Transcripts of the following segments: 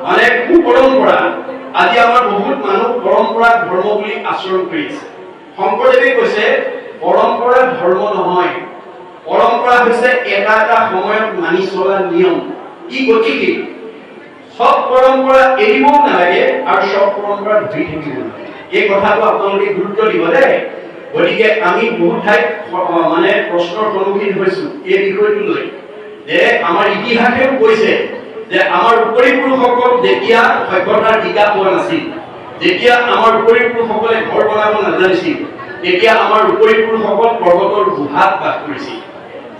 মানে কুপৰম্পৰা আজি আমাৰ বহুত মানুহ পৰম্পৰা ধৰ্ম বুলি আচৰণ কৰি আছে। শংকৰদেৱে কৈছে পৰম্পৰা ধৰ্ম নহয়, পৰম্পৰা হৈছে এটা এটা সময়ত মানি চলা নিয়ম। ই গতিশীল, সব পৰম্পৰা এৰিবও নালাগে আৰু সব পৰম্পৰা ধৰি থাকিব নালাগে। এই কথাটো আপোনালোকে গুৰুত্ব দিব দেই। গতিকে আমি বহুত ঠাইত মানে প্ৰশ্নৰ সন্মুখীন হৈছো এই বিষয়টো লৈ, যে আমাৰ ইতিহাসেও কৈছে যে আমাৰ উপৰিপুৰুষসকল যেতিয়া সভ্যতাৰ বিকাশ হোৱা নাছিল, যেতিয়া আমাৰ উপৰিপুৰুষসকলে ঘৰ বনাব নাজানিছিল, তেতিয়া আমাৰ উপৰিপুৰুষসকল পৰ্বতৰ গুহাত বাস কৰিছিল।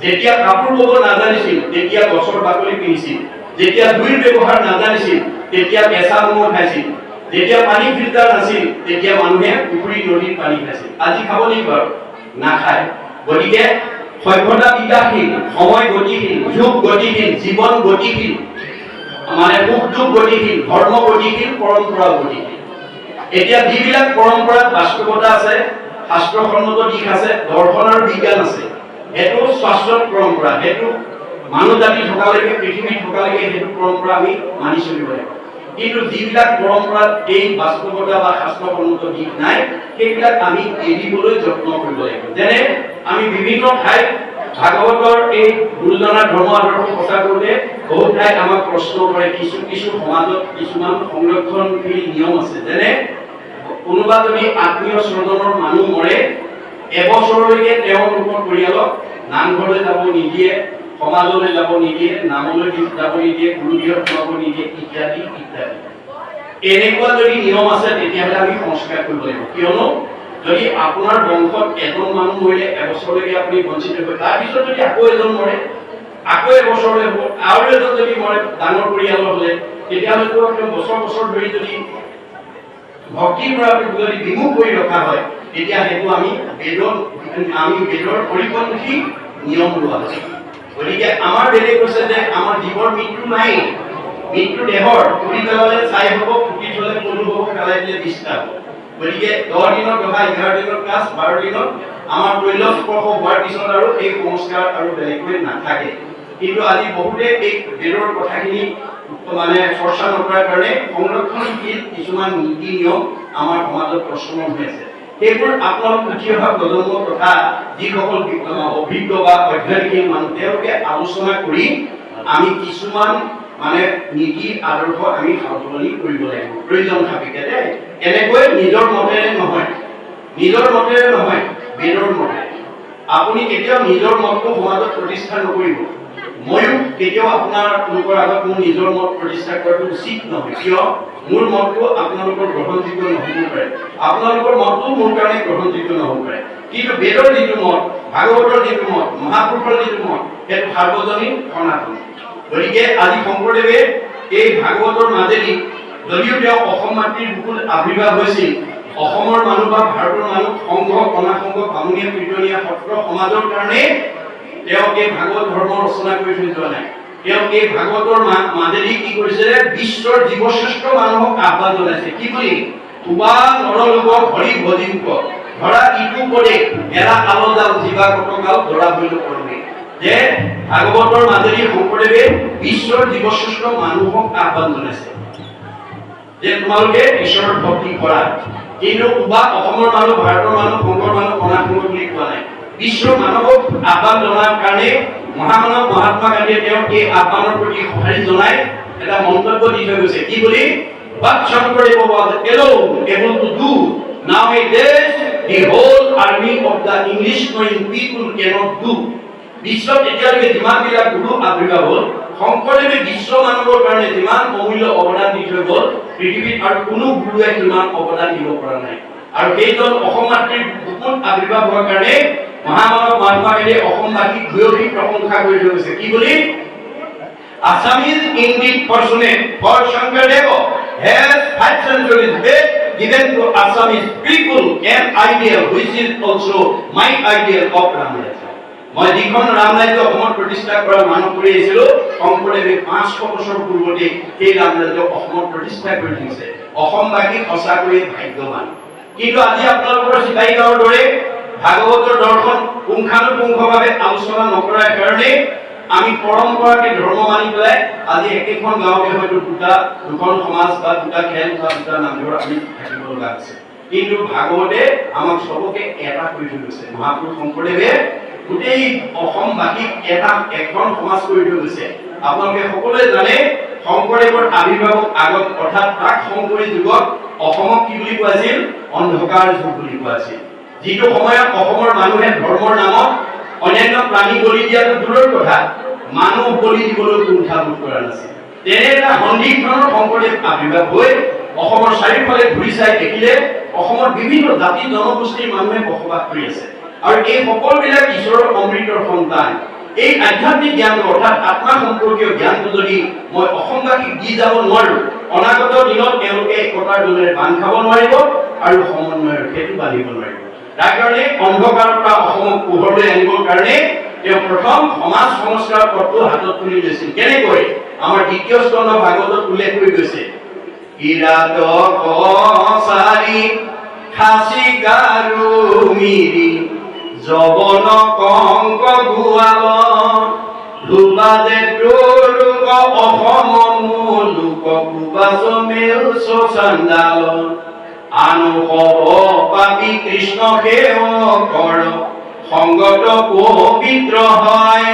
যেতিয়া কাপোৰ বব নাজানিছিল তেতিয়া গছৰ বাকলি পিন্ধিছিল, যেতিয়া জুইৰ ব্যৱহাৰ নাজানিছিল তেতিয়া কেঁচা মঙহ খাইছিল, যেতিয়া পানী ফিল্টাৰ নাছিল তেতিয়া মানুহে পুখুৰী নদীৰ পানী খাইছিল। আজি খাব লাগিব আৰু নাখায়। গতিকে সভ্যতা বিকাশশীল, সময় গতিশীল, যুগ গতিশীল, জীৱন গতিশীল, মানে সুখ দুখ গতিশীল, ধৰ্ম গতিশীল, পৰম্পৰা গতিশীল। এতিয়া যিবিলাক পৰম্পৰাত বাস্তৱতা আছে, শাস্ত্ৰসন্মত দিশ আছে, দৰ্শন আৰু বিজ্ঞান আছে, সেইটো শাশ্বত পৰম্পৰা, সেইটো মানুহ জাতি থকালৈকে, পৃথিৱী থকালৈকে সেইটো পৰম্পৰা আমি মানি চলিব লাগিব। কিন্তু যিবিলাক পৰম্পৰাত এই বাস্তৱতা বা শাস্ত্ৰসন্মত দিশ নাই, সেইবিলাক আমি এৰিবলৈ যত্ন কৰিব লাগিব। যেনে আমি বিভিন্ন ঠাইত ভাগৱতৰ এই গুৰুজনাৰ ধৰ্ম আদৰ্শ প্ৰচাৰ কৰোঁতে বহুত ঠাইত আমাক প্ৰশ্ন কৰে। কিছু সমাজত কিছুমান সংৰক্ষণশীল নিয়ম আছে, যেনে কোনোবা যদি আত্মীয় স্বজনৰ মানুহ মৰে, এবছৰলৈকে তেওঁলোকৰ পৰিয়ালক নামঘৰলৈ যাব নিদিয়ে, সমাজলৈ যাব নিদিয়ে, নামলৈ যাব নিদিয়ে, গুৰুগৃহত যাব নিদিয়ে, ইত্যাদি ইত্যাদি। এনেকুৱা যদি নিয়ম আছে তেতিয়াহ'লে আমি সংস্কাৰ কৰিব লাগিব। কিয়নো যদি আপোনাৰ বংশত এজন মানুহ মৰিলে এবছৰলৈকে আপুনি বঞ্চিত হয়, তাৰপিছত যদি আকৌ এজন মৰে, আকৌ এবছৰলৈ হ'ব, আৰু এজন যদি মৰে ডাঙৰ পৰিয়ালৰ হ'লে, তেতিয়াহ'লেতো বছৰ বছৰ ধৰি যদি ভক্তিৰ পৰা যদি বিমুখ কৰি ৰখা হয়, তেতিয়া সেইটো আমি বেদৰ পৰিপন্থী নিয়ম লোৱা হৈছে। গতিকে আমাৰ বেলেগ কৈছে যে আমাৰ জীৱৰ মৃত্যু নাই, মৃত্যু দেহৰ, পুৰি পেলালে ছাই হ'ব, পুতি থলে পলু হ'ব, পেলাই দিলে বিষ্ঠা হ'ব। গতিকে 10 দিনৰ কথা, 11 দিনৰ ক্লাছ, 12 দিনত আমাৰ তৈলস্পৰ্শ হোৱাৰ পিছত আৰু এই সংস্কাৰ আৰু বেলেগকৈ নাথাকে। কিন্তু আজি বহুতে এই বেদৰ কথাখিনি মানে চৰ্চা নকৰাৰ কাৰণে সংৰক্ষণশীল কিছুমান নীতি নিয়ম আমাৰ সমাজত প্ৰচলন হৈ আছে। সেইবোৰ আপোনালোক উঠি অহা প্ৰজন্মৰ কথা যিসকল অভিজ্ঞ বা অধ্যয়নশীল মানুহ, তেওঁলোকে আলোচনা কৰি আমি কিছুমান মানে নীতি আদৰ্শ আমি সলনি কৰিব লাগিব প্ৰয়োজন সাপেক্ষে। এনেকৈ নিজৰ মতেৰে নহয়, নিজৰ মতেৰে নহয়, বেদৰ মতেৰে। আপুনি কেতিয়াও নিজৰ মতটো সমাজত প্ৰতিষ্ঠা নকৰিব। ময়ো কেতিয়াও আপোনালোকৰ আগত মোৰ নিজৰ মত প্ৰতিষ্ঠা কৰাটো উচিত নহয়। কিয়? মোৰ মতটো আপোনালোকৰ গ্ৰহণযোগ্য নহ'ব পাৰে, আপোনালোকৰ মতটো মোৰ কাৰণে গ্ৰহণযোগ্য নহ'ব পাৰে। কিন্তু বেদৰ যিটো মত, ভাগৱতৰ যিটো মত, মহাপুৰুষৰ যিটো মত, সেইটো সাৰ্বজনীন সনাতন। গতিকে আজি শংকৰদেৱে এই ভাগৱতৰ মাজেদি, যদিও তেওঁ অসম মাতৃৰ বুকুত আৱিৰ্ভাৱ হৈছিল, অসমৰ মানুহ বা ভাৰতৰ মানুহ সংঘ, কণাসংঘ, বামুণীয়া, কীৰ্তনীয়া, সত্ৰ সমাজৰ কাৰণে তেওঁ এই ভাগৱত ধৰ্ম ৰচনা কৰি থৈ যোৱা নাই। তেওঁ এই ভাগৱতৰ মাজেদি কি কৰিছে? বিশ্বৰ জীৱশ্ৰেষ্ঠ মানুহক আহ্বান জনাইছে। কি বুলি? তুবা নৰলোক হৰি ভজিব, ধৰা ইটো পদে এৰা আলজাল জীৱা কটকাল ধৰা হইল পৰমে। যে ভাগৱতৰ মাজেদি শংকৰদেৱে বিশ্বৰ জীৱশ্ৰেষ্ঠ মানুহক আহ্বান জনাইছে যে তোমালোকে ঈশ্বৰৰ ভক্তি কৰা। কিন্তু তুবা অসমৰ মানুহ, ভাৰতৰ মানুহ, সংঘৰ মানুহ, কণাসংঘ বুলি কোৱা নাই। বিশ্ব মানৱক আহ্বান জনাৰ কাৰণে মহামানৱ মহাত্মা গান্ধীয়ে তেওঁক এই আহ্বানৰ প্ৰতি সঁহাৰি জনাই এটা মন্তব্য দি থৈ গৈছে। কি বুলি? But Shankardev was alone able to do. Nowadays, the whole army of the English-knowing people cannot do. বিশ্বত এতিয়ালৈকে যিমানবিলাক গুৰু আৱিৰ্ভাৱ হ'ল, শংকৰদেৱে বিশ্ব মানৱৰ কাৰণে যিমান অমূল্য অৱদান দি থৈ গ'ল, পৃথিৱীত আৰু কোনো গুৰুৱে সিমান অৱদান দিব পৰা নাই। আৰু সেইজন অসম মাতৃৰ বুকুত আৱিৰ্ভাৱ হোৱাৰ কাৰণে মহামানৱ মহাত্মা গান্ধীয়ে অসমবাসীক ভূয়সী প্ৰশংসা কৰি থৈ গৈছে। কি বুলি? Assamese indeed fortunate, for Shankardev has 5 centuries back given to Assamese people an ideal which is also my ideal of Ramraj. মই যিখন ৰামৰাজ্য অসমত প্ৰতিষ্ঠা কৰা মানুহ কৰি আহিছিলোঁ, শংকৰদেৱে 500 বছৰ পূৰ্বতে সেই ৰামৰাজ্য অসমত প্ৰতিষ্ঠা কৰি দিছে। অসমবাসী সঁচাকৈয়ে ভাগ্যৱান। কিন্তু আজি আপোনালোকৰ চিপাহী গাঁৱৰ দৰে ভাগৱতৰ দৰ্শন পুংখানুপুংখভাৱে আলোচনা নকৰাৰ কাৰণে আমি পৰম্পৰাকে ধৰ্ম মানি পেলাই আজি একেখন গাঁৱতে হয়তো দুখন সমাজ বা দুটা খেল বা দুটা নামঘৰ আমি থাকিব লগা আছে। কিন্তু ভাগৱতে আমাক চবকে এটা কৰি থৈ গৈছে। মহাপুৰুষ শংকৰদেৱে গোটেই অসমবাসীক এখন সমাজ কৰি থৈ গৈছে। আপোনালোকে সকলোৱে জানে শংকৰদেৱৰ আবিৰ্ভাৱৰ আগত অৰ্থাৎ প্ৰাক শংকৰী যুগত অসমক কি বুলি কোৱা আছিল? অন্ধকাৰ যুগ বুলি কোৱা আছিল। যিটো সময়ত অসমৰ মানুহে ধৰ্মৰ নামত অন্যান্য প্ৰাণী বলি দিয়াটো দূৰৰ কথা, মানুহ বলি দিবলৈ কুণ্ঠাবোধ কৰা নাছিল। তেনে এটা সন্দিগ্ধনৰ শংকৰদেৱ আবিৰ্ভাৱ হৈ অসমৰ চাৰিওফালে ঘূৰি চাই দেখিলে অসমৰ বিভিন্ন জাতি জনগোষ্ঠীৰ মানুহে বসবাস কৰি আছে আৰু এই সকলোবিলাক ঈশ্বৰৰ অমৃতৰ সন্তান। এই আধ্যাত্মিক জ্ঞান অৰ্থাৎ আত্মা সম্পৰ্কীয় জ্ঞানটো যদি মই অসমবাসীক দি যাব নোৱাৰো, অনাগত দিনত তেওঁলোকে একতাৰ দলেৰে বান্ধ খাব নোৱাৰিব আৰু সমন্বয়ৰ সেতু বান্ধিব নোৱাৰিব। তাৰ কাৰণে অন্ধকাৰৰ পৰা অসমক পোহৰলৈ আনিবৰ কাৰণে তেওঁ প্ৰথম সমাজ সংস্কাৰ পথটো হাতত তুলি লৈছিল। কেনেকৈ? আমাৰ দ্বিতীয় স্কন্ধ ভাগৱতত উল্লেখ কৰি গৈছে, ইৰাত কছাৰী খাচি গাৰু মিৰি জবন কংক গুৱাল ধুবাজে তোৰুক অসম লোক কুবাচ মেল চান্দাল আনু হব পাপি কৃষ্ণ সেৱ কৰ সংগত পবিত্ৰ হয়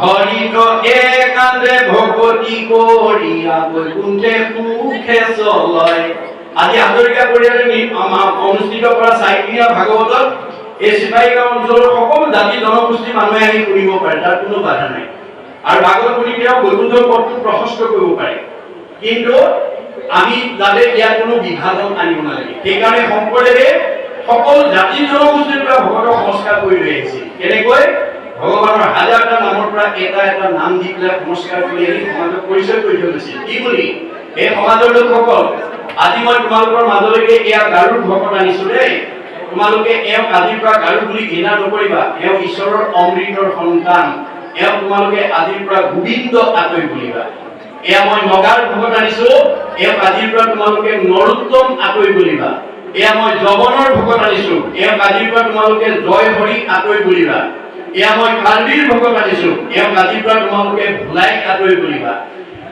হৰিত একান্তে ভগৱতী কৰিয়া বৈকুণ্ঠে সুখে চলয়। আজি হাজৰিকা পৰিয়ালে অনুষ্ঠিত কৰা চাৰিদিনীয়া ভাগৱতত এই চিপাহীগাঁও অঞ্চলৰ সকলো জাতি জনগোষ্ঠীৰ মানুহে আহি শুনিব পাৰে, তাৰ কোনো বাধা নাই। আৰু ভাগৱত শুনি তেওঁ বৈকুণ্ঠৰ পথটো প্ৰশস্ত কৰিব পাৰে। কিন্তু আমি যাতে ইয়াত কোনো বিভাজন আনিব নালাগে, সেইকাৰণে শংকৰদেৱে সকলো জাতি জনগোষ্ঠীৰ পৰা ভগৱতক সংস্কাৰ কৰি লৈ আহিছিল। কেনেকৈ? ভগৱানৰ হাজাৰটা নামৰ পৰা এটা এটা নাম দি পেলাই সংস্কাৰ কৰি আহি সমাজক পৰিচয় কৰি থৈ গৈছিল। কি বুলি? এই সমাজৰ লোকসকল, আজি মই তোমালোকৰ মাজলৈকে এয়া গাৰুৰ ভকত আনিছো দেই। তোমালোকে এওঁক আজিৰ পৰা গাৰু বুলি ঘৃণা নকৰিবা, এওঁ ঈশ্বৰৰ অমৃতৰ সন্তান। এওঁক তোমালোকে আজিৰ পৰা গোবিন্দ আতৈ বুলিবা। এয়া মই নগাৰ ভকত আনিছো, এওঁক আজিৰ পৰা তোমালোকে নৰোত্তম আতৈ বুলিবা। এয়া মই জবনৰ ভকত আনিছো, এওঁক আজিৰ পৰা তোমালোকে জয় হৰি আতৈ বুলিবা। এয়া মই কাৰ্বিৰ ভকত আনিছো, এওঁক আজিৰ পৰা তোমালোকে ভোলাই আতৈ বুলিবা।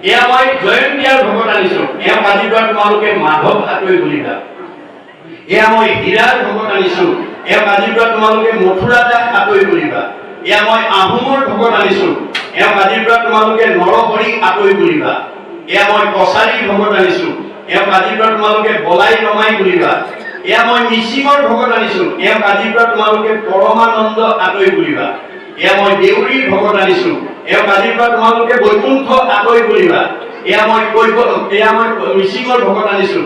এয়া মই জয়ন্তীয়াৰ ভকত আনিছো, এওঁক আজিৰ পৰা তোমালোকে মাধৱ আতৈ বুলিবা। এয়া মই হীৰাৰ ভকত আনিছো, এওঁক আজিৰ পৰা তোমালোকে মথুৰা দাস আতৈ বুলিবা। এয়া মই আহোমৰ ভকত আনিছো, এওঁক আজিৰ পৰা তোমালোকে নৰহৰি আতৈ বুলিবা। এয়া মই কছাৰীৰ ভকত আনিছো, এওঁক আজিৰ পৰা তোমালোকে বলাই ৰমাই বুলিবা। এয়া মই মিচিঙৰ ভকত আনিছো, এওঁক আজিৰ পৰা তোমালোকে পৰমানন্দ আতৈ বুলিবা। এয়া মই দেউৰীৰ ভকত আনিছো, এওঁক আজিৰ পৰা তোমালোকে বৈকুণ্ঠ আতৈ বুলিবা। এয়া মই মিচিঙৰ ভকত আনিছো,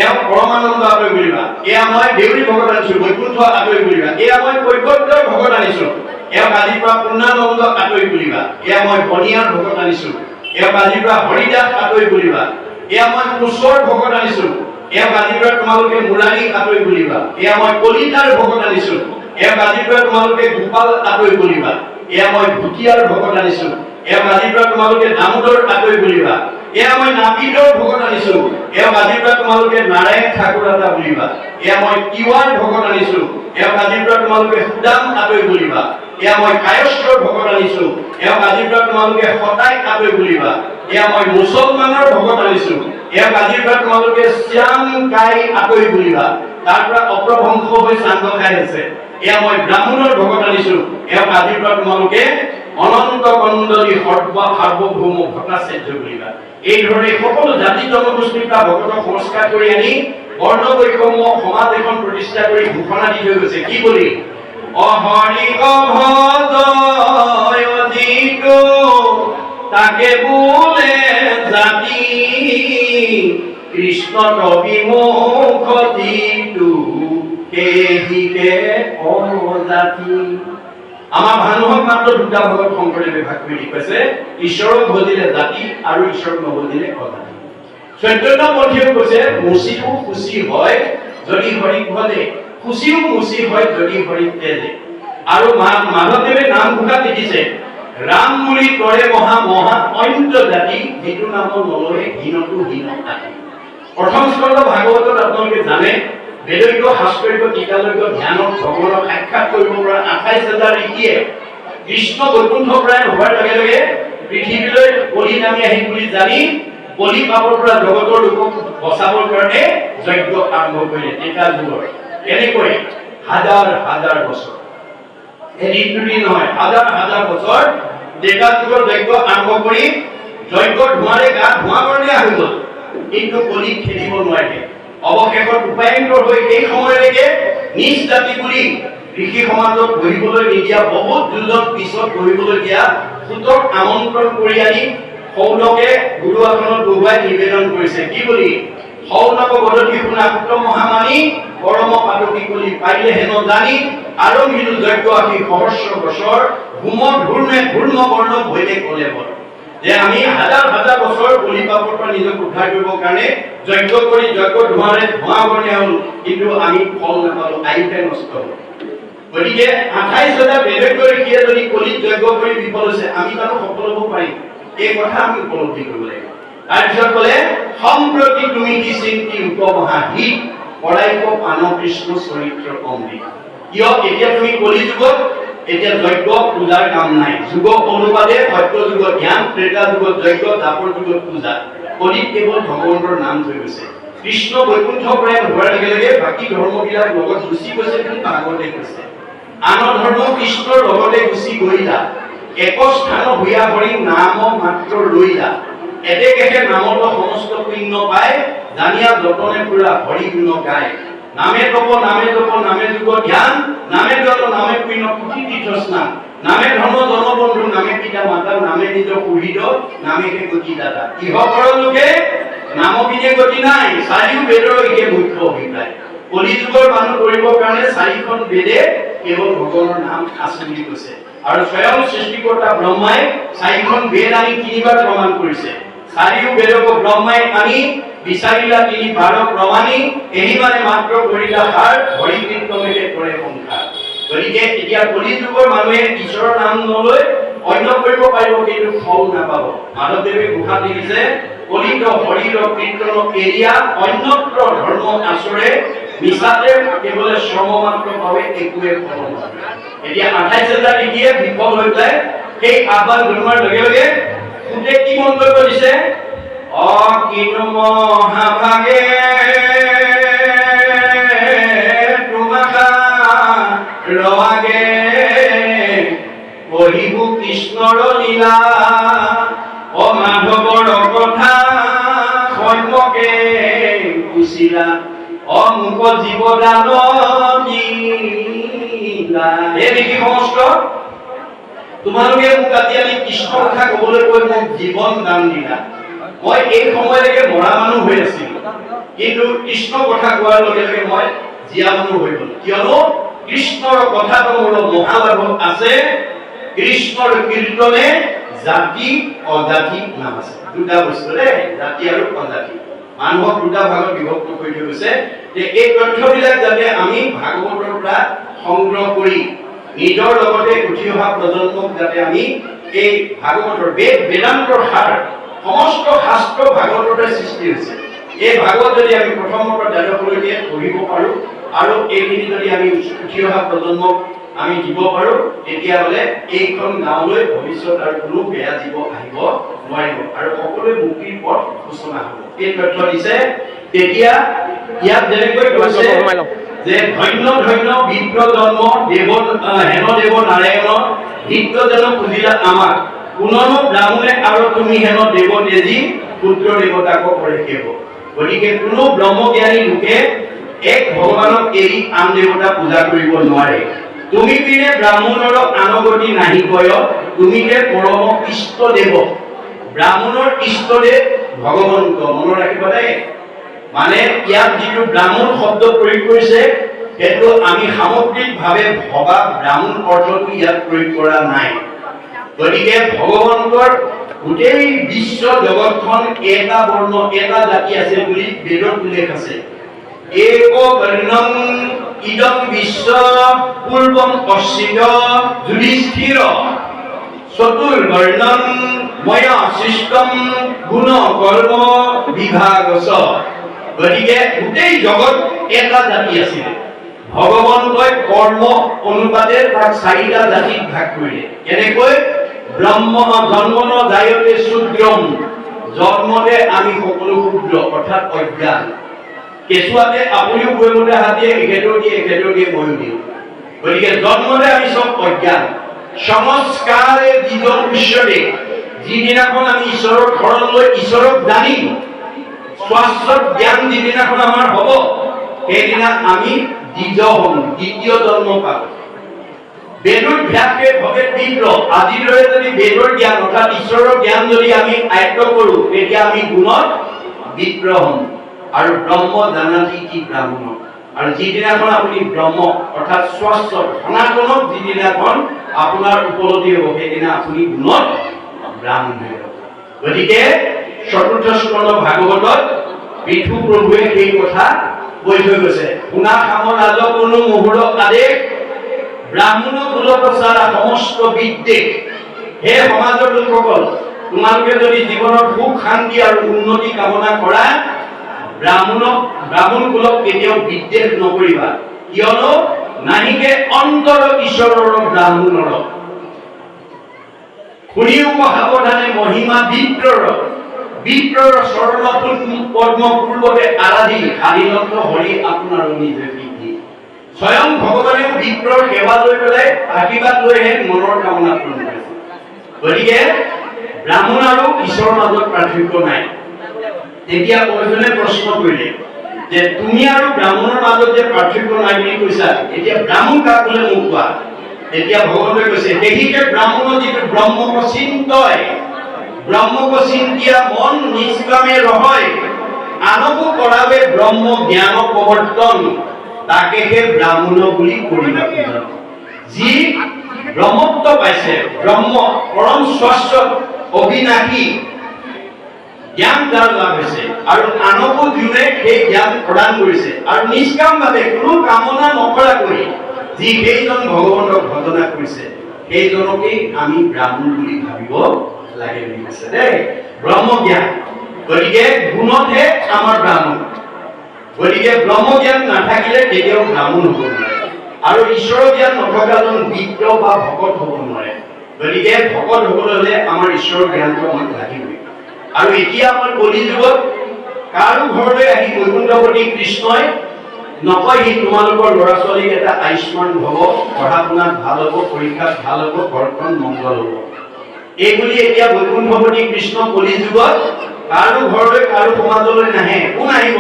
এওঁক পৰমানন্দ আতৈ বুলিবা। এয়া মই দেউৰী ভকত আনিছো, বৈকুণ্ঠ আতৈ বুলিবা। এয়া মই কৈবৰ্তৰ ভকত আনিছো, এওঁক আজিৰ পৰা পূৰ্ণানন্দ আতৈ বুলিবা। এয়া মই বনিয়াৰ ভকত আনিছো, এওঁক আজিৰ পৰা হৰিদাস আতৈ বুলিবা। এয়া মই কোচৰ ভকত আনিছো, এওঁক আজিৰ পৰা তোমালোকে মুৰাৰী আতৈ বুলিবা। এয়া মই কলিতাৰ ভকত আনিছো, এওঁক আজিৰ পৰা তোমালোকে গোপাল আতৈ বুলিবা। এয়া মই ভুটিয়াৰ ভকত আনিছো, এওঁক আজিৰ পৰা তোমালোকে দামোদৰ আতৈ বুলিবা। এয়া মই নাপিতৰ ভকত আনিছো, এওঁক আজিৰ পৰা তোমালোকে নাৰায়ণ ঠাকুৰ আতা বুলিবা। এয়া মই তিৱাৰ ভকত আনিছো, এওঁক আজিৰ পৰা তোমালোকে সুদাম আতৈ বুলিবা। এয়া মই কায়স্থৰ ভকত আনিছো, এওঁক আজিৰ পৰা তোমালোকে সতাই আতৈ বুলিবা। এয়া মই মুছলমানৰ ভকত আনিছো, এওঁক আজিৰ পৰা তোমালোকে শ্যাম কাই আতৈ বুলিবা। তাৰ পৰা অপ্ৰভংশ হৈ চান্দ খাই আছে। এয়া মই ব্ৰাহ্মণৰ ভকত আনিছো, এওঁক আজিৰ পৰা তোমালোকে অনন্ত কন্দলী সাৰ্বভৌম ভট্টাচাৰ্য বুলিবা। এই ধৰণে সকলো জাতি জনগোষ্ঠীৰ পৰা ভকতক সংস্কাৰ কৰি আনি বৰ্ণ বৈষম্য সমাজ এখন প্ৰতিষ্ঠা কৰি ঘোষণা দি থৈ গৈছে। কি বুলি? অহৰি অভজয় যিটো তাকে বোলে জাতি কৃষ্ণ বিমুখ যিটো সেহিকে অজাতি। আমাৰ মানুহক মাত্ৰ দুটা ভাগত শংকৰদেৱে ভাগ কৰি কৈছে, ঈশ্বৰক ভজিলে জাতি আৰু ঈশ্বৰক নভজিলে অজাতি। চৈতন্যপন্থীয়ে কৈছে মুচিও খুচি হয় যদি হৰিক ভজে, খুচিও মুচি হয় যদি হৰিক তেজে। আৰু মাধৱদেৱে নাম ঘোষাত লিখিছে, ৰাম বুলি কৰে মহা মহা অন্ত জাতি, যিটো নামৰ নলয়ে হীনতো হীন আতি। প্ৰথম স্কন্ধ ভাগৱতত আপোনালোকে জানে বেদৈক্য শাস্ত্ৰৈক্য টিকালৈক্য ধ্যানত ভগৱানক সাক্ষাৎ কৰিব পৰা 28,000 ঋষিয়ে কৃষ্ণ বৈকুণ্ঠ প্ৰায়ণ হোৱাৰ লগে লগে পৃথিৱীলৈ বলি নামি আহিম বুলি জানি বলি পাবৰ পৰা জগতৰ লোকক বচাবৰ কাৰণে যজ্ঞ আৰম্ভ কৰিলে ত্ৰেতা যুগৰ। এনেকৈ হাজাৰ হাজাৰ বছৰ, এদিন দুদিন নহয়, হাজাৰ হাজাৰ বছৰ ত্ৰেতা যুগৰ যজ্ঞ আৰম্ভ কৰি যজ্ঞৰ ধোঁৱাৰে গা ধোঁৱা বৰণীয়া হৈ গ'ল, কিন্তু কলিক খেদিব নোৱাৰিলে। অৱশেষত উপায়ন্তৰ হৈ এই সময়লৈকে নিজ জাতি বুলি ঋষি সমাজত বহিবলৈ নিদিয়া, বহুত যুঁজত পিছত বহিবলৈ দিয়া সুতক আমন্ত্ৰণ কৰি আনি সৌনকে গুৰু আসনত বহুৱাই নিবেদন কৰিছে কি বুলি? সৌনক বদতি শুনা পুত্ৰ মহামানী পৰম পাদকী কলি পাৰিলে হেন জানি আৰম্ভিলো যজ্ঞ আহি সহস্ৰ বছৰ ঘূৰ্ম ঘূৰ্মে ঘূৰ্ম বৰ্ণ ভৈলে কলে বৰ। যে আমি হাজাৰ হাজাৰ বছৰ বলি পাপৰ পৰা নিজক উদ্ধাৰ কৰিবৰ কাৰণে যজ্ঞ কৰি যজ্ঞ ধোঁৱাৰে ধোঁৱা বৰণীয়া হ'ল, কিন্তু আমি ফল নাপালো, আয়ুষে নষ্ট হ'ল। গতিকে ২৮,০০০ বেদজ্ঞ ঋষিয়ে যদি কলিত যজ্ঞ কৰি বিফল হৈছে, আমি তাতো সফল হ'ব পাৰিম, এই কথা আমি উপলব্ধি কৰিব লাগিব। তাৰপিছত ক'লে সম্প্ৰতি তুমি কি চিন্তি উপমহা হিত পৰাইক পান কৃষ্ণ চৰিত্ৰ অমৃত। কিয় এতিয়া তুমি কলি যুগত এতিয়া যজ্ঞ পূজাৰ কাম নাই, যুগ অনুপাতে সত্য যুগত ধ্যান, ত্ৰেতা যুগত যজ্ঞ, দ্বাপৰ যুগত পূজা, কলিত কেৱল ভগৱন্তৰ নাম থৈ গৈছে। কৃষ্ণ বৈকুণ্ঠ প্ৰায়ণ হোৱাৰ লগে লগে বাকী ধৰ্মবিলাক লগত গুচি গৈছে বুলি ভাগৱতে কৈছে। আন ধৰ্ম কৃষ্ণৰ লগতে গুচি গৈলা, এক স্থান ভূঞা হৰি নাম মাত্ৰ ৰৈলা। এতেকেহে নামত সমস্ত পুণ্য পায়, জানিয়া যতনে পুৰা হৰি গুণ গায়। নামে তপ নামে জপ নামে যুগ ধ্যান, নামে ব্ৰত নামে পুণ্য কোটি তীৰ্থ স্নান। নামে ধৰ্ম জনবন্ধু নামে পিতা মাতা, নামে নিজ সুহৃদ নামেহে গতি দাতা। ইহপৰ লোকে নাম বিনে গতি নাই, চাৰিও বেদৰ একে মুখ্য অভিপ্ৰায়। কলি যুগৰ মানুহ কৰিবৰ কাৰণে চাৰিখন বেদে কেৱল ভগৱানৰ নাম আছে বুলি কৈছে, আৰু স্বয়ং সৃষ্টিকৰ্তা ব্ৰহ্মাই চাৰিখন বেদ আনি তিনিবাৰ প্ৰমাণ কৰিছে। চাৰিও বেদক ব্ৰহ্মাই আনি বিচাৰিলা তিনি বাৰ প্ৰমাণী, এই মানে মাত্ৰ কৰিলা সাৰ হৰি কীৰ্তনেৰে কৰে সংসাৰ। গতিকে এতিয়া কলি যুগৰ মানুহে ঈশ্বৰৰ নাম নলৈ অন্য কৰিব পাৰিব, কিন্তু ফল নাপাব। মাধৱদেৱে গোসাঁত লিখিছে কলিত হৰিৰ কীৰ্তন এৰিয়া অন্যত্ৰ ধৰ্ম আচৰে, মিছাতে কেৱল শ্ৰম মাত্ৰ পাবে একোৱে ফল নহয়। এতিয়া ২৮,০০০ ঋষিয়ে বিফল হৈ যায়, সেই আহ্বান জনোৱাৰ লগে লগে সুতে কি মন্তব্য দিছে? অকিনো মহাভাগে তোমাকা ৰৱাগে, পঢ়িবু কৃষ্ণৰ লীলা, অ মাধৱৰ কথা সন্মকে কুচিলা, অমুক জীৱদান দিলা। এই ঋষি সমস্ত তোমালোকে মোক আজি আনি কৃষ্ণ কথা কবলৈ কৈ মোক জীৱন দান দিলা। মই এই সময়লৈকে মৰা মানুহ হৈ আছিলো, কিন্তু কৃষ্ণ কথা কোৱাৰ লগে লগে মই জীয়া মানুহ হৈ গলো। কিয়নো কৃষ্ণৰ কথাটো মোৰ মহালাভ আছে। কৃষ্ণৰ কীৰ্তনে জাতি অজাতি নাম আছে, দুটা বস্তু দেই, জাতি আৰু অজাতি। মানুহক দুটা ভাগত বিভক্ত কৰি থৈ গৈছে, যে এই তথ্যবিলাক যাতে আমি ভাগৱতৰ পৰা সংগ্ৰহ কৰি নিজৰ লগতে উঠি অহা প্ৰজন্মক যাতে আমি এই ভাগৱতৰ বেদান্তৰ সাৰ, সমস্ত শাস্ত্ৰ ভাগৱততে সৃষ্টি হৈছে। এই ভাগৱত যদি আমি প্ৰথমৰ পৰা দ্বাদশলৈকে পঢ়িব পাৰো, আৰু এইখিনি যদি আমি উঠি অহা প্ৰজন্মক আমি দিব পাৰো, তেতিয়াহ'লে এইখন গাঁৱলৈ ভৱিষ্যত আৰু কোনো বেয়া জীৱ আহিব নোৱাৰিব, আৰু সকলোৱে মুক্তিৰ পথ সূচনা হ'ব। এই তথ্য দিছে। তেতিয়া ইয়াত যেনেকৈ কৈছে যে ধন্য ধন্য বিপ্ৰ জন্ম দেৱ হেন দেৱ নাৰায়ণ, নিত্য যেন পুজিলা আমাক, পুনৰো ব্ৰাহ্মণে আৰু তুমি হেন দেৱ তেজী, পুত্ৰ দেৱতাক কৰে সেৱ। গতিকে কোনো ব্ৰহ্মজ্ঞানী লোকে এক ভগৱানক এৰি আন দেৱতা পূজা কৰিব নোৱাৰে। তুমি পিনে ব্ৰাহ্মণৰ আনগতি নাহি কয়, তুমিহে পৰম ইষ্ট দেৱ। ব্ৰাহ্মণৰ ইষ্টদেৱ ভগৱন্ত, মনত ৰাখিব দেই। মানে ইয়াত যিটো ব্ৰাহ্মণ শব্দ প্ৰয়োগ কৰিছে, সেইটো আমি সামগ্ৰিকভাৱে ভবা ব্ৰাহ্মণ অৰ্থটো ইয়াত প্ৰয়োগ কৰা নাই। গতিকে ভগৱন্তৰ গোটেই বিশ্ব জগতখন এটা বৰ্ণ এটা জাতি আছে বুলি বেদত উল্লেখ আছে। এক বৰ্ণং ইদম বিশ্ব পূৰ্বম অশ্বিত যুধিষ্ঠিৰ, চতুৰ্বৰ্ণং ময়া সৃষ্টম গুণ কৰ্ম বিভাগস। গতিকে গোটেই জগত এটা জাতি আছিল, ভগৱন্তই কৰ্ম অনুপাতে তাক চাৰিটা জাতিত ভাগ কৰিলে। কেনেকৈ? ব্ৰহ্ম জন্মন জায়তে শূদ্ৰম, জন্মতে আমি সকলো শূদ্ৰ অৰ্থাৎ অজ্ঞান। কেঁচুৱাতে আপুনিও কৈমতে হাতীয়ে এখেতেও দিয়ে ময়ো দিওঁ। গতিকে জন্মতে আমি চব অজ্ঞান। সংস্কাৰে যিজন ঈশ্বৰে, যিদিনাখন আমি ঈশ্বৰৰ শৰণ লৈ ঈশ্বৰক জানিম, শাশ্বত জ্ঞান যিদিনাখন আমাৰ হ'ব, সেইদিনা আমি দ্বিজ হ'ম, দ্বিতীয় জন্ম পাম। বেদৰ ভ্যাসে ভৱে তীব্ৰ, আজিৰ দৰে যদি বেদৰ জ্ঞান অৰ্থাৎ ঈশ্বৰৰ জ্ঞান যদি আমি আয়ত্ত কৰোঁ, তেতিয়া আমি গুণত বিপ্ৰ হ'ম। আৰু ব্ৰহ্ম জানাতি কি ব্ৰাহ্মণ, আৰু যিদিনাখন আপুনি ব্ৰহ্ম অৰ্থাৎ শাশ্বত সনাতনক যিদিনাখন আপোনাৰ উপলব্ধি হ'ব, সেইদিনা আপুনি গুণত ব্ৰাহ্মণ হৈ যাব। গতিকে চতুৰ্থ স্কন্ধ ভাগৱতত পৃথু প্ৰভুৱে সেই কথা কৈ থৈ গৈছে। শুনা খাম ৰাজ কোনো মুহুৰ আদেশ, ব্ৰাহ্মণ কুলপ্ৰচাৰ সমস্ত বিদ্বেষ। হে সমাজৰ লোকসকল, তোমালোকে যদি জীৱনৰ সুখ শান্তি আৰু উন্নতি কামনা কৰা, ব্ৰাহ্মণ কুলক কেতিয়াও বিদ্বেষ নকৰিবা, কিয়নো নাহিকে অন্তৰ ঈশ্বৰৰ ব্ৰাহ্মণৰ। শুনিও সাৱধানে মহিমা বিপ্ৰৰ চৰণ পদ্ম পূৰ্বতে আৰাধি, শালীনন্ত হৰি আপোনাৰ নিজে সিদ্ধি। স্বয়ং ভগৱানেও বিপ্ৰৰ সেৱা লৈ পেলাই আশীৰ্বাদ লৈহে মনৰ কামনা পূৰণ কৰিছে। গতিকে ব্ৰাহ্মণ আৰু ঈশ্বৰৰ মাজত পাৰ্থক্য নাই। তেতিয়া অৰ্জুনে প্ৰশ্ন কৰিলে যে তুমি আৰু ব্ৰাহ্মণৰ মাজত যে পাৰ্থক্য নাই বুলি কৈছা, এতিয়া ব্ৰাহ্মণ কাক বোলে মোক কোৱা। তেতিয়া ভগৱানে কৈছে, সেহিকে ব্ৰাহ্মণ যিটো ব্ৰহ্মক চিন্তিয়া মন নিষ্কামে ৰহয়, আনকো কৰাবে ব্ৰহ্ম জ্ঞান প্ৰৱৰ্তন, তাকেহে ব্ৰাহ্মণ বুলি কৰিবা পূজন। যি ব্ৰহ্মত্ব পাইছে, ব্ৰহ্ম পৰম শাশ্বত অবিনাশী জ্ঞান যাৰ লাভ হৈছে, আৰু আনকো যোনে সেই জ্ঞান প্ৰদান কৰিছে, আৰু নিষ্কামভাৱে কোনো কামনা নকৰাকৈ যি সেইজন ভগৱানক ভজনা কৰিছে, সেইজনকেই আমি ব্ৰাহ্মণ বুলি ভাবিব লাগে বুলি কৈছে দেই। ব্ৰহ্ম জ্ঞান, গতিকে গুণতহে আমাৰ ব্ৰাহ্মণ। গতিকে ব্ৰহ্ম জ্ঞান নাথাকিলে কেতিয়াও ব্ৰাহ্মণ হ'ব নোৱাৰে, আৰু ঈশ্বৰৰ জ্ঞান নথকাজন বিপ্ৰ বা ভকত হ'ব নোৱাৰে। গতিকে ভকত হ'বলৈ হ'লে আমাৰ ঈশ্বৰৰ জ্ঞানটো আমাক লাগিবই। আৰু এতিয়া আমাৰ কলি যুগত কাৰো ঘৰলৈ আহি বৈকুণ্ঠপতি কৃষ্ণই নকয় সি তোমালোকৰ ল'ৰা ছোৱালীক এটা আয়ুষ্মান হ'ব, পঢ়া শুনাত ভাল হ'ব, পৰীক্ষাত ভাল হ'ব, ঘৰখন মংগল হ'ব, এইবুলি এতিয়া বৈকুণ্ঠপতি কৃষ্ণ কলি যুগত কাৰো ঘৰলৈ কাৰো সমাজলৈ নাহে। কোন আহিব?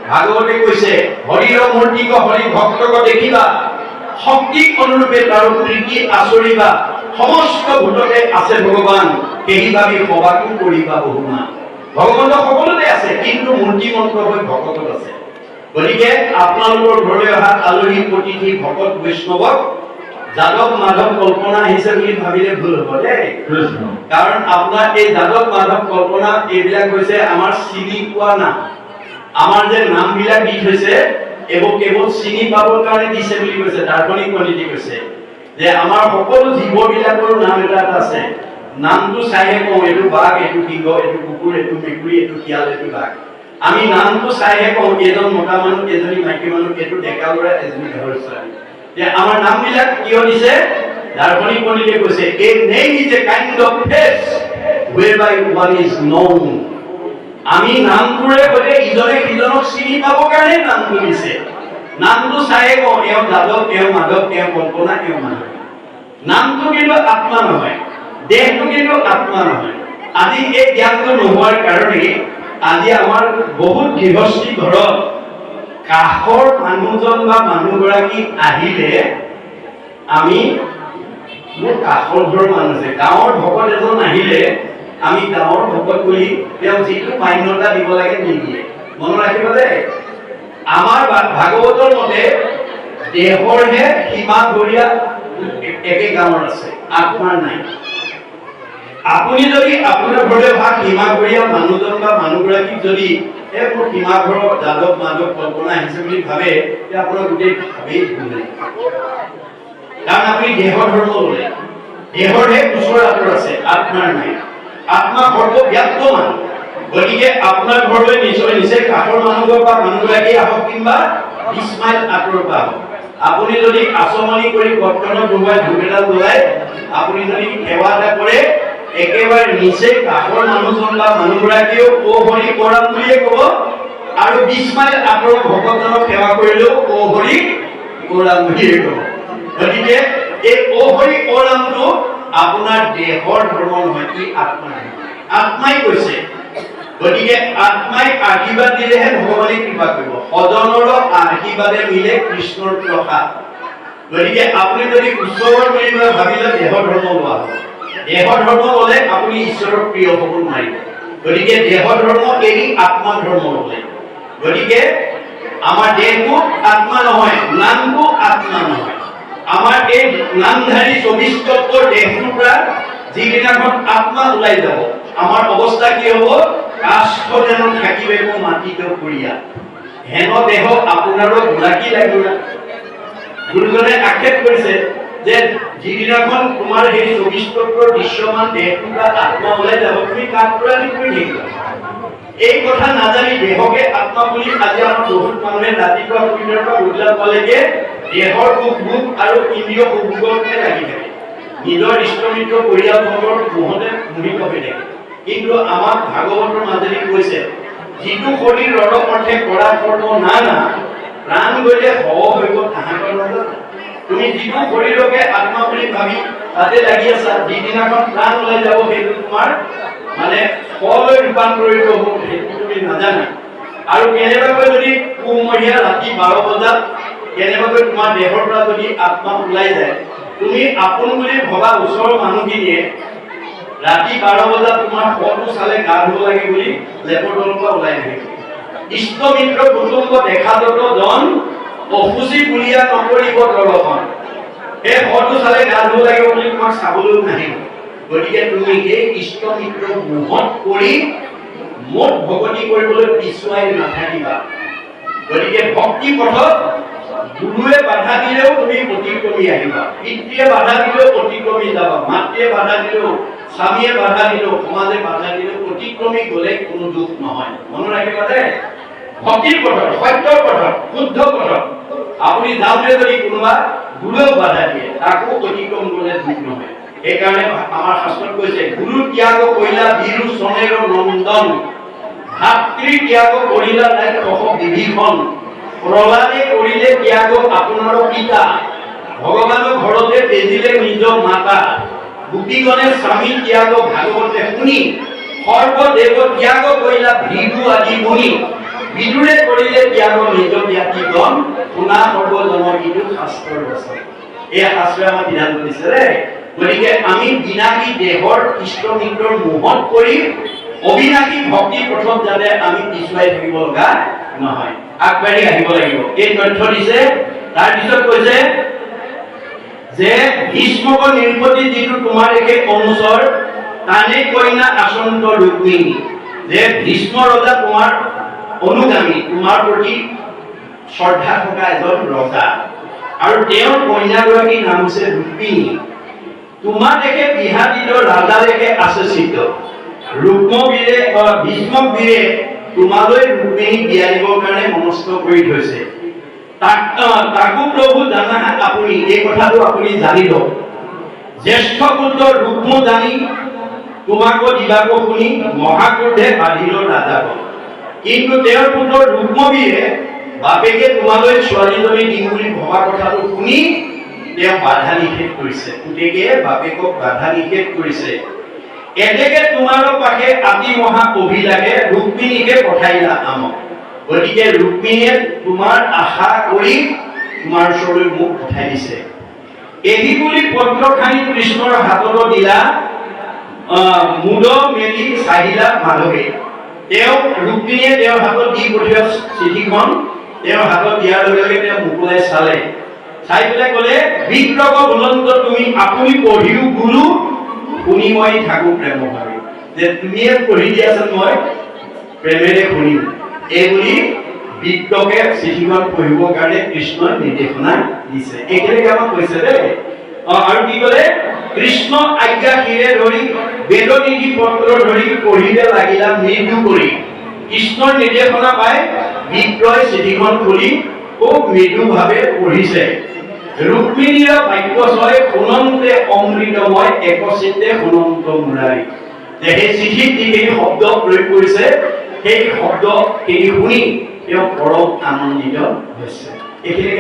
ভাগৱতে কৈছে, হৰিৰ মূৰ্তিক হৰি ভক্তক দেখিবা, শক্তিক অনুৰূপে তাৰ প্ৰীতি আচৰিবা, সমস্ত ভূততে আছে ভগৱান, সেই ভাবি সবাকো কৰিবা বহুমান। ভগৱান সকলোতে আছে, কিন্তু মূৰ্তি মন্ত্ৰ হৈ ভকতত আছে। গতিকে আপোনালোকৰ ঘৰলৈ অহা আলহী অতিথি ভকত বৈষ্ণৱক যাদৱ মাধৱ কল্পনা আহিছে বুলি ভাবিলে ভুল হ'ব দেই। কাৰণ আপোনাৰ এই যাদৱ মাধৱ কল্পনা এইবিলাক হৈছে আমাৰ চিনি পোৱা নাম। আমাৰ যে নামবিলাক দি থৈছে, এইবোৰ কেৱল চিনি পাবৰ কাৰণে দিছে বুলি কৈছে। দাৰ্শনিক পণ্ডিতে কৈছে যে আমাৰ সকলো জীৱবিলাকৰ নাম এটা আছে, নামটো চাইহে কওঁ এইটো বাঘ, এইটো সিংহ, এইটো কুকুৰ, এইটো মেকুৰী, এইটো শিয়াল, এইটো বাঘ। আমি নামটো চাইহে কওঁ এজন মতা মানুহ, এজনী মাইকী মানুহ, এইটো ডেকা ল'ৰা, এজনী গাভৰু ছোৱালী। যে আমাৰ নামবিলাক কিয় দিছে? দাৰ্শনিক পণ্ডিতে কৈছে, a name is a kind of face whereby one is known. আমি নামটোৰে সৈতে ইজনে সিজনক চিনি পাবৰ কাৰণে নামটো দিছে। নামটো চাইহে কওঁ এওঁ যাদৱ, এওঁ মাধৱ, এওঁ কল্পনা, এওঁ মাধৱ। নামটো কিন্তু আত্মা নহয়, দেহটো কিন্তু আত্মা নহয়। আজি এই জ্ঞানটো নোহোৱাৰ কাৰণে আজি আমাৰ বহুত গৃহস্থী ঘৰত কাষৰ মানুহজন বা মানুহগৰাকী আহিলে আমি মোৰ কাষৰ ঘৰৰ মানুহ আছে, গাঁৱৰ ভকত এজন আহিলে আমি গাঁৱৰ ভকত বুলি তেওঁ যিটো মান্যতা দিব লাগে নিদিয়ে। মনত ৰাখিব দেই, আমাৰ ভাগৱতৰ মতে দেহৰহে সীমা গৰিয়া একে গাঁৱৰ আছে, আত্মাৰ নাই। আপুনি যদি আপোনাৰ ঘৰলৈ অহা সীমা গৰিয়া মানুহজন বা মানুহগৰাকীক যদি মোৰ সীমা ঘৰৰ যাদৱ মাধৱ কল্পনা আহিছে বুলি ভাবে, তেতিয়া আপোনাৰ গোটেই ভাবেই ভুল। কাৰণ আপুনি দেহৰ ধৰ্ম ল'লে, দেহৰহে ওচৰ আঁতৰ আছে, আত্মাৰ নাই। আত্মা সৰ্বব্যাপ্তমান। গতিকে আপোনাৰ ঘৰলৈ নিশ্চয় কাষৰ মানুহঘৰ বা মানুহগৰাকী আহক কিংবা 20 মাইল আঁতৰৰ পৰা আহক, আপুনি যদি আচমনি কৰি বৰ্তমানৰ ডুবাই ধুবেডাল জ্বলাই আপুনি যদি সেৱা এটা কৰে একেবাৰে নিচে কাষৰ মানুহজন বা মানুহগৰাকীয়েও ও হৰি কৰাম বুলিয়ে ক'ব আৰু 20 মাইল আঁতৰৰ ভকতজনক সেৱা কৰিলেও ও হৰি কৰাম বুলিয়ে ক'ব। গতিকে এই ও হৰি কৰামটো আপোনাৰ দেহৰ ধৰ্ম নহয়, ই আত্মাৰ আত্মাই কৈছে। গতিকে আত্মাই আশীৰ্বাদ দিলেহে ভগৱানে কৃপা কৰিব। সজনৰ আশীৰ্বাদে মিলে কৃষ্ণৰ প্ৰসাদ। গতিকে আপুনি যদি ঈশ্বৰৰ বুলি ভাবিলে দেহৰ ধৰ্ম লোৱা হ'ব। দেহৰ ধৰ্ম ল'লে আপুনি ঈশ্বৰৰ প্ৰিয় হ'ব নোৱাৰিব। গতিকে দেহৰ ধৰ্ম এৰি আত্মা ধৰ্ম ল'লে। গতিকে আমাৰ দেহটো আত্মা নহয়, নামটো আত্মা নহয়। আমাৰ এই নামধাৰী 24 তত্ত্বৰ দেহটোৰ পৰা যিদিনাখন আত্মা ওলাই যাব আমাৰ অৱস্থা কি হ'ব? কাষ্ঠ যেন থাকিবে মাটিতে পৰিয়া হেন দেহ আপোনাৰো গোলাকী লাগিব। গুৰুজনে আক্ষেপ কৰিছে যে যিদিনাখন তোমাৰ সেই 24 তত্ত্বৰ দৃশ্যমান দেহটোৰ পৰা আত্মা ওলাই যাব তুমি কাক পৰা কৰি থাকিবা। এই কথা নাজানি দেহকে আত্মা বুলি আজি আমাৰ বহুত মানুহে ৰাতিপুৱা শুইৰ পৰা গধূলা পালেগে দেহৰ সুখ আৰু ইন্দ্ৰিয় সুখতে লাগি থাকে। নিজৰ ইষ্টমিত্ৰ পৰিয়ালবৰ্গৰ মোহতে মোহিত হৈ থাকে। কিন্তু আমাক ভাগৱতৰ মাজেদি কৈছে যিটো শৰীৰ অৰ্থে কৰা কৰ্ম নানা প্ৰাণ গলে সহ হৈ তাহাঁতৰ নাজানা। তুমি যিটো শৰীৰকে আত্মা বুলি ভাবি তাতে লাগি আছা যিদিনাখন প্ৰাণ ওলাই যাব সেইটো তোমাৰ মানে ফললৈ ৰূপান্তৰিত হ'ব সেইটো তুমি নাজানা। আৰু কেনেবাকৈ যদি কুমৰীয়া ৰাতি 12 বজাত কেনেবাকৈ তোমাৰ দেহৰ পৰা যদি আত্মা ওলাই যায় তুমি আপোন বুলি ভবা ওচৰৰ মানুহখিনিয়ে ৰাতি 12 বজাত তোমাৰ ফটো চালে গা ধুব লাগে বুলি লেপৰ তলৰ পৰা ওলাই নাহে। ইষ্ট মিত্ৰ কুটুম্ব দেখা যত জন অসুচি বুলিয়া নকৰিব দৰ্শন। এই ফটো চালে গা ধুব লাগিব বুলি তোমাক চাবলৈও নাহিব। গতিকে তুমি সেই ইষ্ট মিত্ৰ মোহত কৰি মোট ভগতি কৰিবলৈ পিছুৱাই নাথাকিবা। গতিকে ভক্তি পথত গুৰুৱে বাধা দিলেও তুমি অতিক্ৰমি আহিবা, পিতৃয়ে বাধা দিলেও অতিক্ৰমি যাবা, মাতৃয়ে বাধা দিলেও, স্বামীয়ে বাধা দিলেও, সমাজে বাধা দিলেও অতিক্ৰমি গ'লে কোনো দুখ নহয়। মনত ৰাখিবা দেই, ভক্তিৰ পথত, সত্যৰ পথত, শুদ্ধ পথত আপুনি যাওঁতে যদি কোনোবা গুৰুৱেও বাধা দিয়ে তাকো অতিক্ৰম কৰিলে দুখ নহয়। সেইকাৰণে আমাৰ শাস্ত্ৰত কৈছে গুৰু ত্যাগ কৰিলা বীৰু চনেৰ নন্দন, ভাতৃ ত্যাগ কৰিলা নাই সহ বিভীষণ, প্ৰহ্লাদে কৰিলে ত্যাগ আপোনাৰ পিতা, ভগৱানৰ ঘৰতে তেজিলে নিজৰ মাতা, গোপীগণে স্বামী ত্যাগ ভাগৱতে শুনি, সৰ্বদেৱ ত্যাগ কৰিলা ভৃগু আদি মুনি, বিদুৰে কৰিলে ত্যাগ নিজ জ্ঞাতিগণ, শুনা সৰ্বজনৰ ইটো শাস্ত্ৰৰ বচন। এই শাস্ত্ৰই আমাক বিধান কৰিছে দেই। গতিকে আমি বিনাশী দেহৰ ইষ্ট মিত্ৰৰ মোহত কৰি অবিনাশী ভক্তি পথত যাতে আমি পিছুৱাই থাকিব লগা নহয়, আগবাঢ়ি আহিব লাগিব। এই তথ্য দিছে। তাৰপিছত কৈছে যে ভীষ্মক নিৰ্পতি যিটো তোমাৰ একে অনুচৰ তানে কইনা আচন্ত ৰুক্মিণী, যে ভীষ্ম ৰজা তোমাৰ অনুগামী, তোমাৰ প্ৰতি শ্ৰদ্ধা থকা এজন ৰজা আৰু তেওঁৰ কন্যাগৰাকীৰ নাম হৈছে ৰুক্মিণী। তোমাৰ দেখে বিহাদিত ৰাজা দেখে আছে চিত, ৰুক্মবীৰে ভীষ্মক বীৰে তোমালৈ ৰুক্মিণীক বিয়া দিবৰ কাৰণে মনস্থ কৰি থৈছে। তাকো প্ৰভু জানা আপুনি, এই কথাটো আপুনি জানি লওক। জ্যেষ্ঠ পুত্ৰ ৰুক্ম জানি তোমাকো দিবাক শুনি মহাক্ৰোধে বাঢ়িল ৰাজাক। কিন্তু তেওঁৰ পুত্ৰ ৰুক্মবীৰে বাপেকে তোমালৈ ছোৱালীজনী দিম বুলি ভবা কথাটো শুনি তেওঁ বাধা নিষেধ কৰিছে। পুতেকে বাপেকক বাধা নিষেধ কৰিছে। এতেকে তোমাৰ পাশে আতি মহা অভিলাষে ৰুক্মিণীকে পঠাইলা আমক। গতিকে ৰুক্মিণীয়ে তোমাৰ আশা কৰি তোমাৰ ওচৰলৈ মোক পঠাই দিছে। এহি বুলি পত্ৰখানি কৃষ্ণৰ হাতত দিলা, মুদ মেলি চাহিলা মাধৱে। তেওঁ ৰুক্মিণীয়ে তেওঁৰ হাতত দি পঠিওৱা চিঠিখন তেওঁৰ হাতত দিয়াৰ লগে লগে তেওঁ মুকুলাই চালে, চাই পেলাই ক'লে বিপ্লৱ বুলন্ত তুমি আপুনি পঢ়িও গুৰু, শুনি মই থাকো প্ৰেম ভাবি, যে তুমিয়ে পঢ়ি দিয়াচোন মই প্ৰেমেৰে শুনিম। এই বুলি বিপ্লৱে চিঠিখন পঢ়িবৰ কাৰণে কৃষ্ণই নিৰ্দেশনা দিছে। এইখিনিকে আমাক কৈছে দেই। আৰু কি ক'লে কৃষ্ণ আজ্ঞা শিৰে ধৰি বেদনিধি পত্ৰ ধৰি পঢ়িলে লাগিলা মৃদু কৰি। কৃষ্ণৰ নিৰ্দেশনা পাই বিপ্লৱে চিঠিখন খুলি খুব মৃদুভাৱে পঢ়িছে। ৰুক্মিণীৰ বাক্য ছয় শুনন্তে অমৃতময় একচিত্তে শুনন্ত মুৰাৰী। যে সেই চিঠিত যিখিনি শব্দ প্ৰয়োগ কৰিছে সেই শব্দখিনি শুনি তেওঁ পৰম আনন্দিত হৈছে। এইখিনি